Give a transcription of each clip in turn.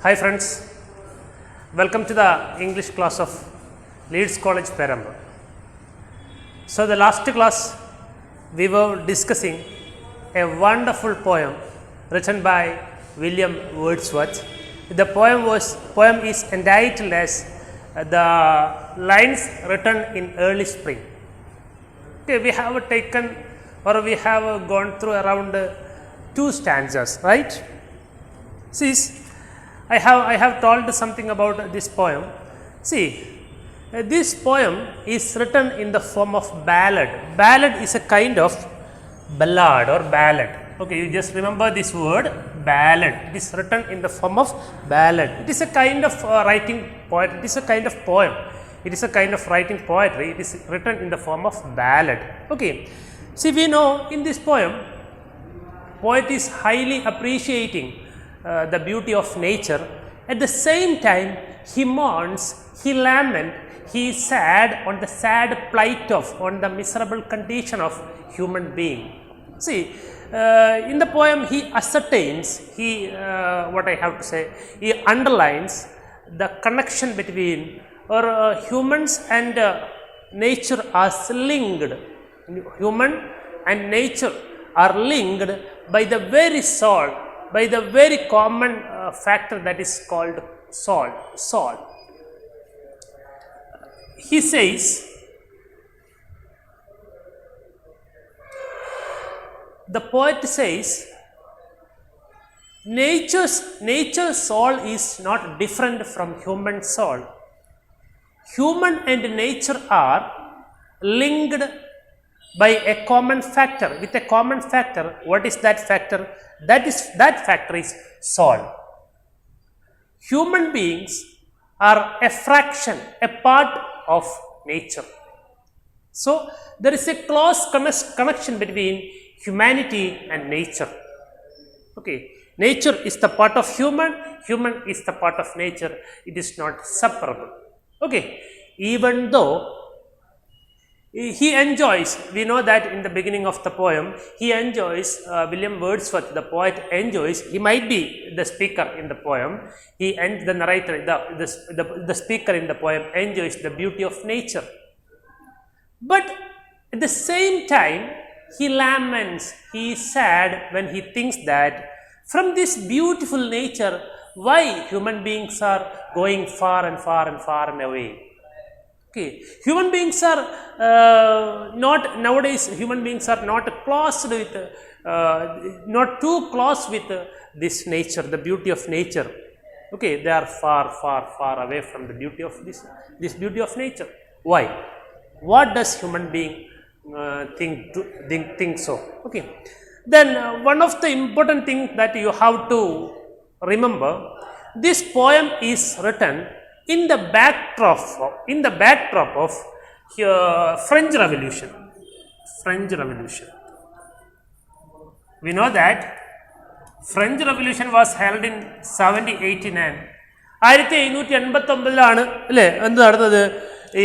Hi friends, welcome to the English class of Leeds College Perambalur. So the last class we were discussing a wonderful poem written by William Wordsworth. The poem is entitled as The Lines Written in Early Spring. Okay, we have taken or we have gone through around two stanzas, right? See, I have told something about this poem. See, this poem is written in the form of ballad. Ballad is a kind of ballad or ballad. Okay, you just remember this word ballad. It is written in the form of ballad. It is a kind of writing poet. It is a kind of poem. It is a kind of writing poetry. It is written in the form of ballad. Okay. See, we know in this poem, poet is highly appreciating the beauty of nature. At the same time, he mourns, he laments, he is sad on the sad plight of, on the miserable condition of human being. See, in the poem he ascertains, he underlines the connection between humans and nature are linked. Human and nature are linked by the very soul, by the very common factor that is called salt. He says, the poet says, nature's soul is not different from human soul. Human and nature are linked by a common factor. With a common factor, what is that factor? That factor is soul. Human beings are a fraction, a part of nature. So there is a close connection between humanity and nature. Okay, nature is the part of human is the part of nature. It is not separable. Okay, even though he enjoys, we know that in the beginning of the poem, he enjoys, William Wordsworth, the poet enjoys, he might be the speaker in the poem, the narrator, the speaker in the poem enjoys the beauty of nature. But at the same time, he laments, he is sad when he thinks that from this beautiful nature, why human beings are going far and far and far and away. Okay. Human beings are not, nowadays human beings are not close with, not too close with this nature, the beauty of nature. Okay, they are far away from the beauty of this beauty of nature. Why? What does human being think so? Okay. Then one of the important things that you have to remember, this poem is written in the backdrop of French Revolution. We know that French Revolution was held in 1789. 1789 അല്ലേ എന്ത് നടന്നത് ഈ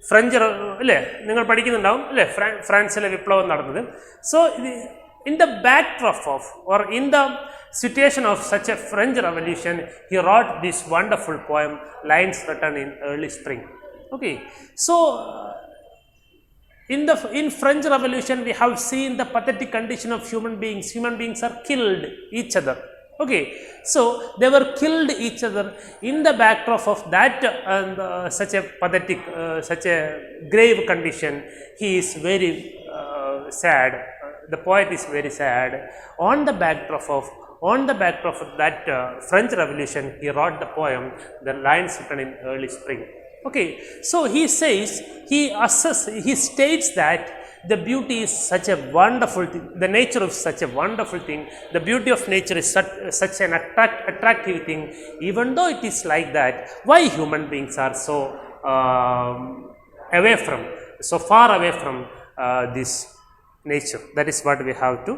French അല്ലേ നിങ്ങൾ പഠിക്കുന്നുണ്ടാവും അല്ലേ ഫ്രാൻസിലെ വിപ്ലവം നടന്നത്. So in the backdrop of or in the situation of such a French Revolution, he wrote this wonderful poem, Lines Written in Early Spring. Okay, so in French Revolution we have seen the pathetic condition of human beings. Human beings are killed each other. Okay, so they were killed each other. In the backdrop of that such a pathetic, such a grave condition, he is very sad. The poet is very sad. On the backdrop of that French Revolution, he wrote the poem, The Lines Written in Early Spring. Okay, so he says, he states that the beauty is such a wonderful thing, the nature of such a wonderful thing, the beauty of nature is such an attractive thing. Even though it is like that, why human beings are so far away from this nature? That is what we have to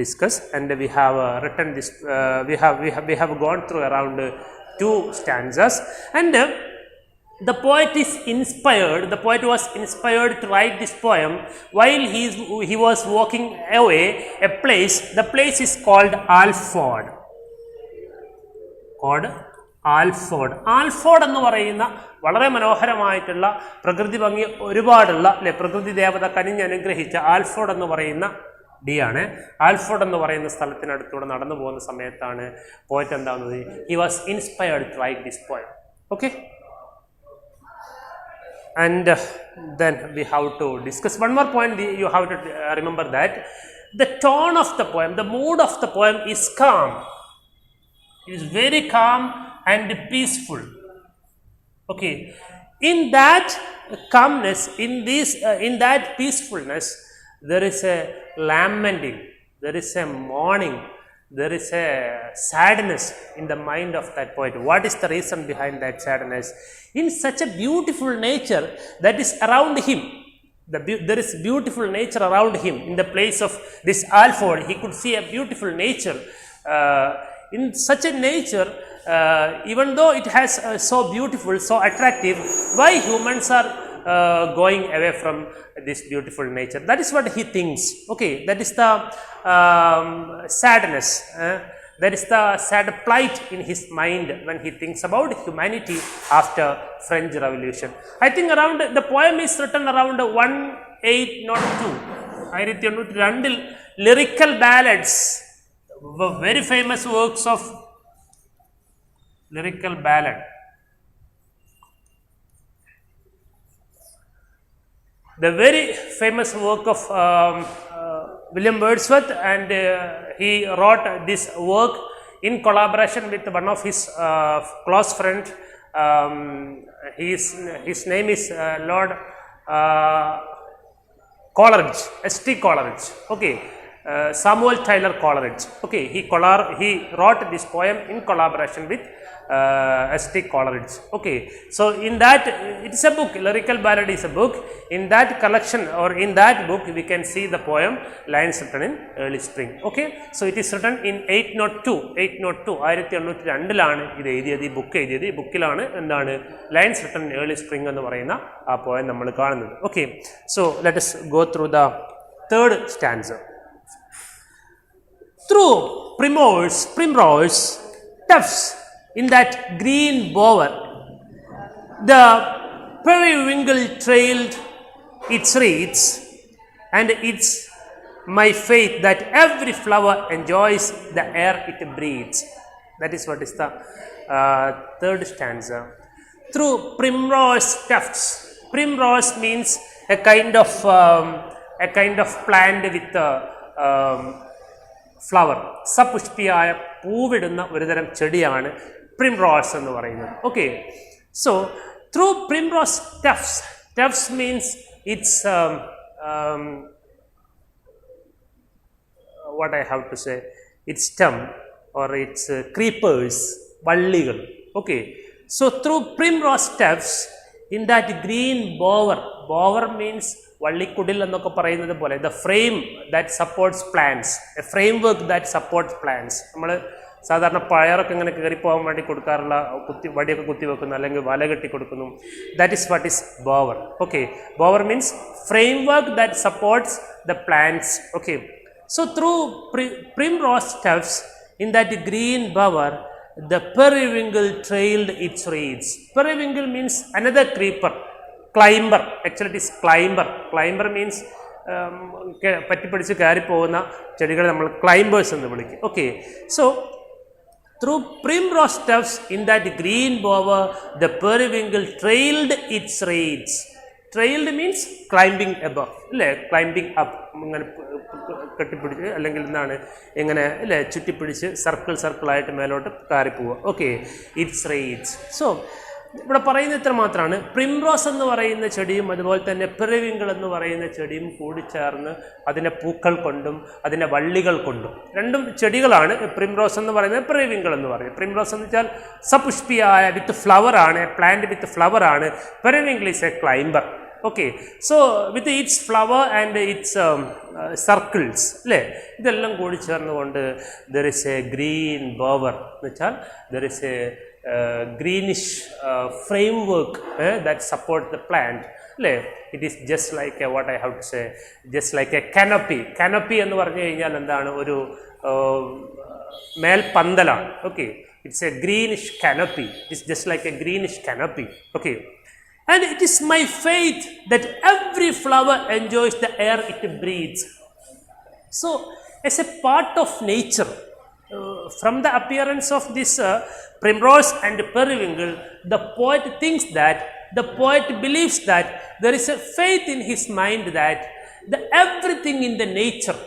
discuss, and we have written this. We have gone through around two stanzas, and the poet was inspired to write this poem while he was walking away a place. The place is called Alford. called Alfred. Alfred എന്ന് പറയുന്ന വളരെ മനോഹരമായിട്ടുള്ള പ്രകൃതി ഭംഗി ഒരുപാടുള്ള അല്ലെ പ്രകൃതി ദേവത കനിഞ്ഞനുഗ്രഹിച്ച Alfred എന്ന് പറയുന്ന ഡി ആണ്. ആൽഫോർഡ് എന്ന് പറയുന്ന സ്ഥലത്തിനടുത്തൂടെ നടന്നു പോകുന്ന സമയത്താണ് പോയറ്റ് എന്താവുന്നത്, he was inspired to write this poem. Okay, and then we have to discuss one more point. You have to remember that the tone of the poem, the mood of the poem is calm. It is very calm and peaceful. Okay, in that calmness, in that peacefulness, there is a lamenting, there is a mourning, there is a sadness in the mind of that poet. What is the reason behind that sadness? In such a beautiful nature that is around him, there is beautiful nature around him. In the place of this Alford, he could see a beautiful nature. In such a nature, even though it has so beautiful, so attractive, why humans are going away from this beautiful nature? That is what he thinks. Okay, that is the sadness. That is the sad plight in his mind when he thinks about humanity after French Revolution. I think around the poem is written around 1802. 1802 lyrical ballads, very famous works of lyrical ballad. The very famous work of William Wordsworth, and he wrote this work in collaboration with one of his close friend. His name is Lord Coleridge, S.T. Coleridge. Okay, Samuel Taylor Coleridge. Okay, he wrote this poem in collaboration with S.T. Coleridge. Okay, so in that, it is a book, lyrical ballad is a book. In that collection or in that book, we can see the poem Lines Written in Early Spring. Okay, so it is written in 802. 1802 ഇത് എഴുതിയത്, ഈ book എഴുതിയത്. ഈ ബുക്കിലാണ് എന്താണ് lines written in early spring എന്ന് പറയുന്ന ആ poem നമ്മൾ കാണുന്നത്. Okay, so let us go through the third stanza. Through primrose tufts in that green bower, the periwinkle trailed its reeds, and it's my faith that every flower enjoys the air it breathes. That is what is the third stanza. Through primrose tufts. Primrose means a kind of plant with flower, സപുഷ്പിയായ പൂവിടുന്ന ഒരുതരം ചെടിയാണ് primrose എന്ന് പറയുന്നത്. Okay, so through primrose tufts. Tufts means it's what I have to say, its stem or its creepers, വള്ളികൾ. Okay, so through primrose tufts in that green bower. Bower means വള്ളിക്കുടിൽ എന്നൊക്കെ പറയുന്നത് പോലെ, the frame that supports plants, A frame work that supports plants. നമ്മൾ സാധാരണ പയറൊക്കെ ഇങ്ങനെ കയറി പോകാൻ വേണ്ടി കൊടുക്കാറുള്ള വടിയൊക്കെ കുത്തി വെക്കുന്നു, അല്ലെങ്കിൽ വല കെട്ടി കൊടുക്കുന്നു. That is what is bower. Okay, bower means frame work that supports the plants. Okay, so through primrose tufts in that green bower, the periwinkle trailed its reeds. Periwinkle means another creeper, climber. Actually it is climber means പറ്റിപ്പിടിച്ച് കയറി പോകുന്ന ചെടികളെ നമ്മൾ climbers എന്ന് വിളിക്കും. Okay, so through primrose tufts in that green bower, the periwinkle trailed its reeds. Trailed means climbing above, അല്ലേ, climbing up, ഇങ്ങനെ കെട്ടിപ്പിടിച്ച് അല്ലെങ്കിൽ എന്താണ് ഇങ്ങനെ അല്ലേ ചുറ്റിപ്പിടിച്ച് സർക്കിളായിട്ട് മേലോട്ട് കയറി പോവുക. Okay, it's reads. സോ ഇവിടെ പറയുന്ന ഇത്ര മാത്രമാണ്. പ്രിംറോസ് എന്ന് പറയുന്ന ചെടിയും അതുപോലെ തന്നെ പെരിവിങ്കിൾ എന്ന് പറയുന്ന ചെടിയും കൂടിച്ചേർന്ന് അതിൻ്റെ പൂക്കൾ കൊണ്ടും അതിൻ്റെ വള്ളികൾ കൊണ്ടും, രണ്ടും ചെടികളാണ്. പ്രിംറോസ് എന്ന് പറയുന്നത്, പെരിവിങ്കിൾ എന്ന് പറയുന്നത്. പ്രിംറോസ് എന്ന് വെച്ചാൽ സപുഷ്പിയായ വിത്ത് ഫ്ലവർ ആണ്, പ്ലാന്റ് വിത്ത് ഫ്ലവർ ആണ്. Periwinkle is A climber. Okay, so with its flower and its circles, അല്ലേ, ഇതെല്ലാം കൂടി ചേർന്നുകൊണ്ട് there is a green bower എന്ന് വെച്ചാൽ there is a greenish framework that supports the plant, അല്ലേ. It is just like what I have to say, just like a canopy. Canopy എന്ന് പറഞ്ഞു കഴിഞ്ഞാൽ എന്താണ്, ഒരു മേൽപന്തലാണ്. Okay, It's a greenish canopy. It's just like a greenish canopy. Okay. And it is my faith that every flower enjoys the air it breathes. So, as a part of nature, from the appearance of this primrose and periwinkle, the poet thinks that, the poet believes that there is a faith in his mind that everything in the nature,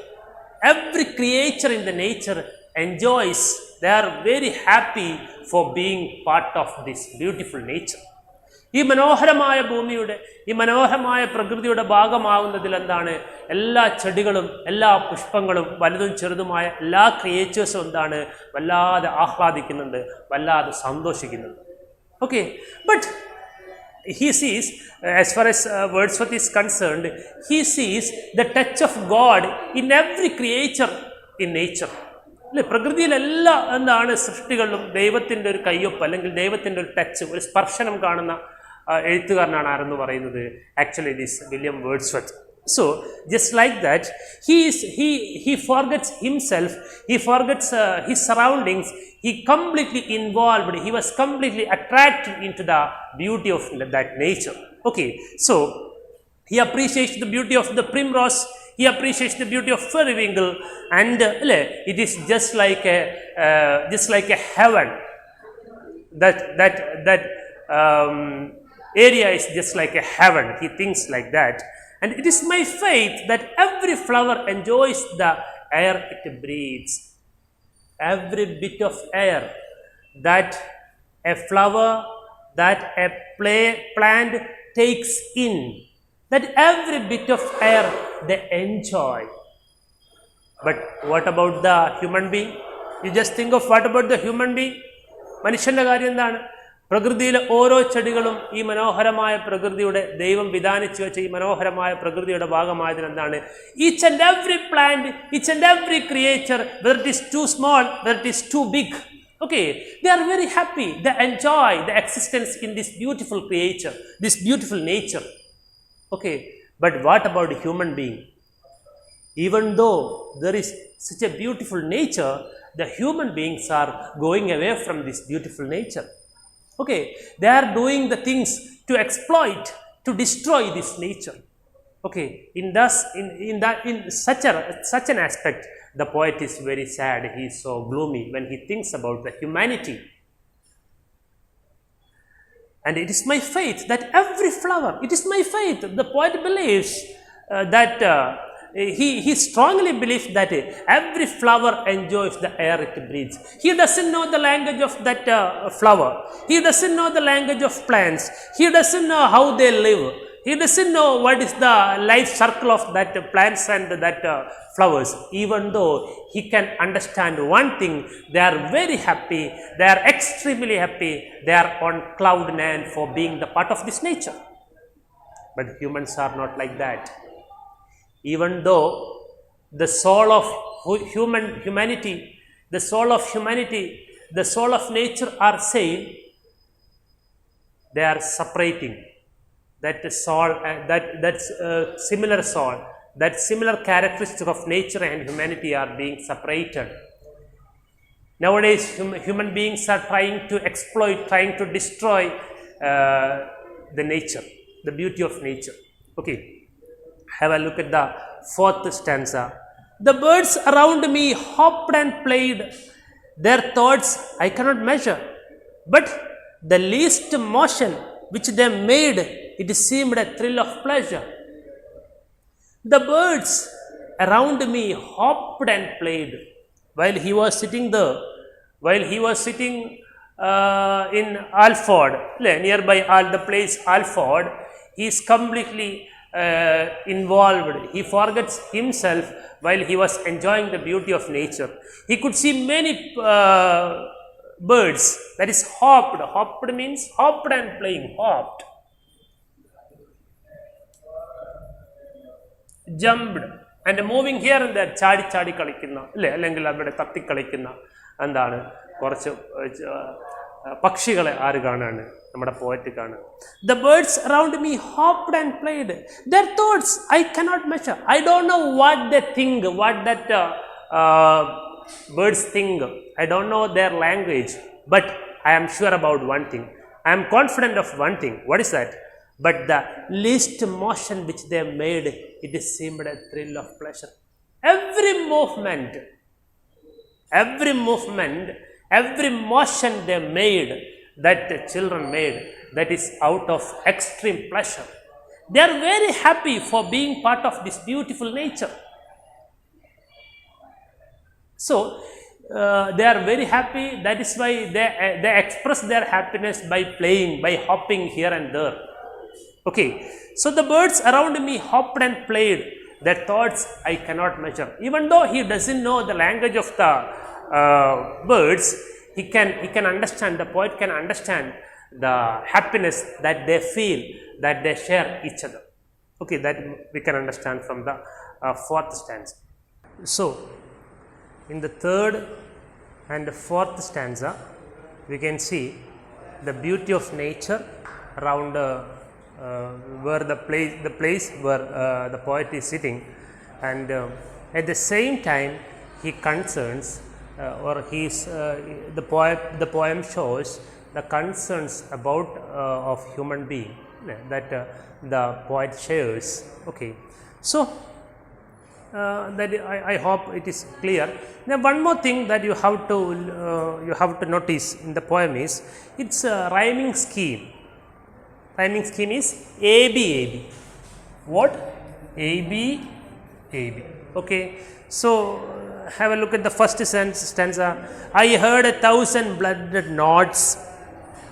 every creature in the nature enjoys, they are very happy for being part of this beautiful nature. ഈ മനോഹരമായ ഭൂമിയുടെ, ഈ മനോഹരമായ പ്രകൃതിയുടെ ഭാഗമാകുന്നതിൽ എന്താണ്, എല്ലാ ചെടികളും എല്ലാ പുഷ്പങ്ങളും വലുതും ചെറുതുമായ എല്ലാ ക്രിയേച്ചേഴ്സും എന്താണ്, വല്ലാതെ ആഹ്ലാദിക്കുന്നുണ്ട്, വല്ലാതെ സന്തോഷിക്കുന്നുണ്ട്. Okay, but he sees, as far as Wordsworth is concerned, he sees the touch of God in every creature in nature. അല്ലെ, പ്രകൃതിയിലെല്ലാ എന്താണ് സൃഷ്ടികളിലും ദൈവത്തിൻ്റെ ഒരു കയ്യൊപ്പ് അല്ലെങ്കിൽ ദൈവത്തിൻ്റെ ഒരു ടച്ച്, ഒരു സ്പർശനം കാണുന്ന എഴുത്തുകാരനാണ് ആരെന്ന് പറയുന്നത്, actually this William Wordsworth. So just like that, he forgets himself, he forgets his surroundings, he completely involved, he was completely attracted into the beauty of that nature. Okay, so he appreciates the beauty of the primrose, he appreciates the beauty of periwinkle, and it is just like a heaven. That area is just like a heaven. He thinks like that. And it is my faith that every flower enjoys the air it breathes. Every bit of air that a flower, that a plant takes in, that every bit of air they enjoy. But what about the human being? You just think of what about the human being? മനുഷ്യൻ്റെ കാര്യം എന്താണ്? പ്രകൃതിയിലെ ഓരോ ചെടികളും ഈ മനോഹരമായ പ്രകൃതിയുടെ, ദൈവം വിധാനിച്ചു വെച്ച ഈ മനോഹരമായ പ്രകൃതിയുടെ ഭാഗമായതിന് എന്താണ്, each and every plant, each and every creature, whether it is too small, whether it is too big, okay, they are very happy, they enjoy the existence in this beautiful creature, this beautiful nature. Okay, but what about the human being? Even though there is such a beautiful nature, the human beings are going away from this beautiful nature. Okay, they are doing the things to exploit, to destroy this nature. Okay, in such an aspect, the poet is very sad. He is so gloomy when he thinks about the humanity. And it is my faith that every flower, it is my faith. The poet believes that he strongly believes that every flower enjoys the air it breathes. He doesn't know the language of that flower. He doesn't know the language of plants. He doesn't know how they live. He doesn't know what is the life circle of that plants and that flowers. Even though he can understand one thing, they are very happy, they are extremely happy, they are on cloud nine for being the part of this nature. But humans are not like that. Even though the soul of humanity, the soul of nature are same, they are separating. That soul, similar soul, that similar characteristic of nature and humanity are being separated. Nowadays, human beings are trying to exploit, trying to destroy the nature, the beauty of nature. Okay. Have a look at the fourth stanza. The birds around me hopped and played, their thoughts I cannot measure, but the least motion which they made, it seemed a thrill of pleasure. The birds around me hopped and played while he was sitting there, while he was sitting in Alford, nearby the place Alford. He is completely involved. He forgets himself while he was enjoying the beauty of nature. He could see many birds, that is hopped. Hopped means hopped and playing, hopped. Jumped and moving here and there, ചാടി കളിക്കുന്ന അല്ലേ, അല്ലെങ്കിൽ അവിടെ തത്തി കളിക്കുന്ന എന്താണ് കുറച്ച് പക്ഷികളെ ആര് കാണാണ്, നമ്മുടെ poet കാണാണ്. The birds around me hopped and played, their thoughts I cannot measure. I don't know what they think, what that birds think. I don't know their language, But I am sure about one thing. I am confident of one thing. What is that? But the least motion which they made, it seemed a thrill of pleasure. Every movement, every motion they made, that the children made, that is out of extreme pleasure. They are very happy for being part of this beautiful nature. So, they are very happy. That is why they express their happiness by playing, by hopping here and there. Okay. So, the birds around me hopped and played. Their thoughts I cannot measure. Even though he doesn't know the language of the birds, he can understand, the poet can understand the happiness that they feel, that they share each other. Okay, that we can understand from the fourth stanza. So, in the third and the fourth stanza, we can see the beauty of nature around where the place where the poet is sitting, and at the same time he concerns or the poem shows the concerns about of human being that the poet shares. Okay, so that I hope it is clear. Now, one more thing that you have to notice in the poem is its rhyming scheme. Rhyming scheme is AB. What? AB. Okay. So, have a look at the first stanza. I heard 1,000 blooded nods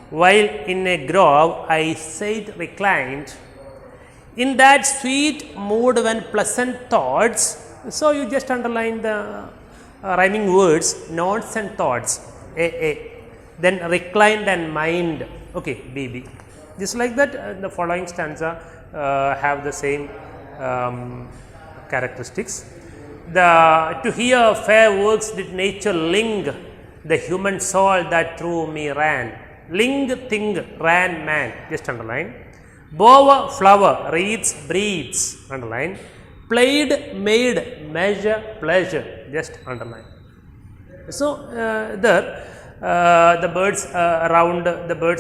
while in a grove I sat reclined. In that sweet mood when pleasant thoughts. So, you just underline the rhyming words, nods and thoughts. A. Then reclined and mind. Okay, BB. Just like that, the following stanza have the same characteristics. To hear fair works did nature ling, the human soul that through me ran. Ling, thing, ran, man. Just underline. Bower, flower, reeds, breeds. Underline. Played, made, measure, pleasure. Just underline. So, the birds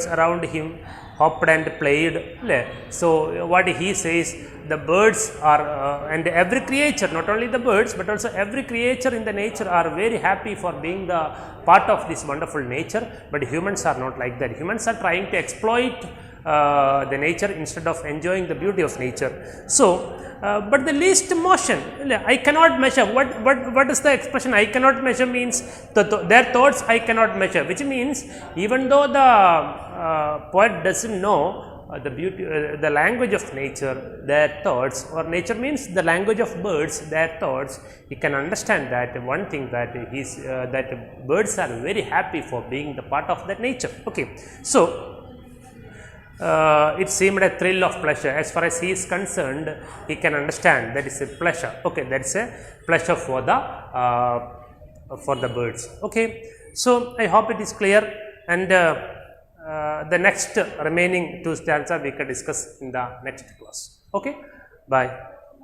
around him hopped and played. So, what he says, the birds are and every creature, not only the birds but also every creature in the nature are very happy for being the part of this wonderful nature, but humans are not like that. Humans are trying to exploit the nature instead of enjoying the beauty of nature. So, but the least motion, I cannot measure. What is the expression? I cannot measure means their thoughts I cannot measure, which means even though the poet doesn't know the beauty, the language of nature, their thoughts, or nature means the language of birds, their thoughts, he can understand that one thing, that that birds are very happy for being the part of that nature. Okay, so it seemed a thrill of pleasure. As far as he is concerned, he can understand that is a pleasure. Okay, that is a pleasure for the birds. Okay, so I hope it is clear, and the next remaining two stanza we can discuss in the next class. Okay, bye.